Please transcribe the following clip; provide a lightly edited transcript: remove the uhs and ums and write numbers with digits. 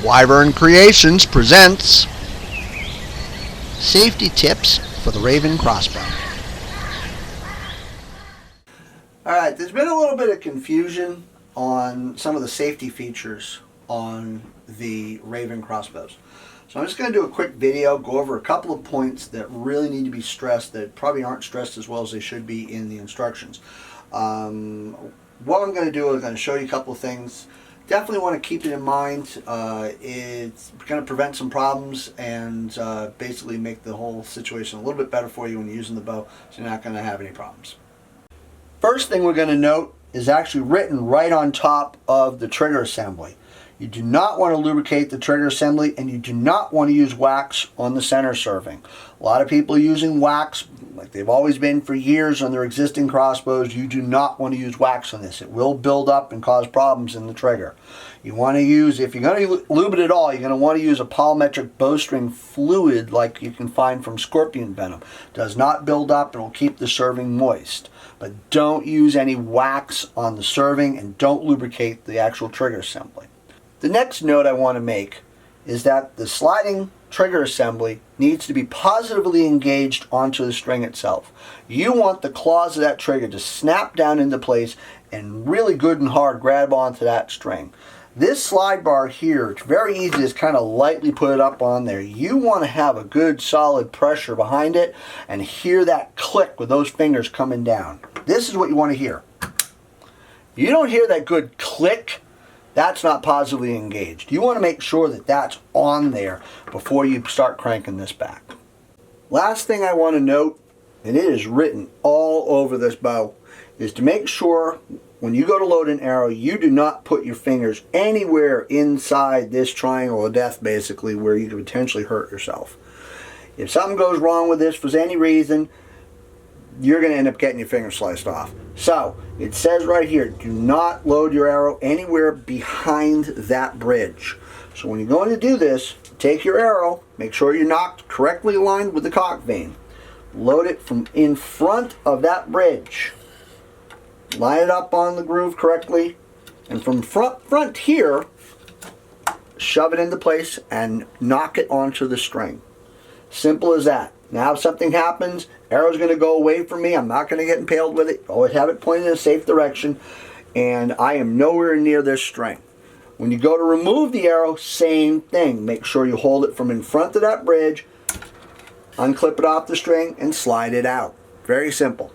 Wyvern Creations presents Safety Tips for the Ravin Crossbow. Alright, there's been a little bit of confusion on some of the safety features on the Ravin Crossbows. So I'm just going to do a quick video, go over a couple of points that really need to be stressed that probably aren't stressed as well as they should be in the instructions. What I'm going to do is I'm going to show you a couple of things. Definitely want to keep it in mind. It's going to prevent some problems and basically make the whole situation a little bit better for you when you're using the bow, so you're not going to have any problems. First thing we're going to note is actually written right on top of the trigger assembly. You do not want to lubricate the trigger assembly, and you do not want to use wax on the center serving. A lot of people are using wax like they've always been for years on their existing crossbows. You do not want to use wax on this. It will build up and cause problems in the trigger. You want to use, if you're going to lube it at all, you're going to want to use a polymetric bowstring fluid like you can find from scorpion venom. It does not build up and will keep the serving moist. But don't use any wax on the serving, and don't lubricate the actual trigger assembly. The next note I want to make is that the sliding trigger assembly needs to be positively engaged onto the string itself. You want the claws of that trigger to snap down into place and really good and hard grab onto that string. This slide bar here, it's very easy to just kind of lightly put it up on there. You want to have a good solid pressure behind it and hear that click with those fingers coming down. This is what you want to hear. You don't hear that good click, that's not positively engaged. You want to make sure that that's on there before you start cranking this back. Last thing I want to note, and it is written all over this bow, is to make sure when you go to load an arrow, you do not put your fingers anywhere inside this triangle of death, basically, where you could potentially hurt yourself. If something goes wrong with this for any reason, you're going to end up getting your finger sliced off. So, it says right here, do not load your arrow anywhere behind that bridge. So when you're going to do this, take your arrow, make sure you're nocked correctly aligned with the cock vein. Load it from in front of that bridge. Line it up on the groove correctly, and from front here, shove it into place and knock it onto the string. Simple as that. Now if something happens, arrow's going to go away from me. I'm not going to get impaled with it. Always have it pointed in a safe direction, and I am nowhere near this string. When you go to remove the arrow, same thing. Make sure you hold it from in front of that bridge, unclip it off the string, and slide it out. Very simple.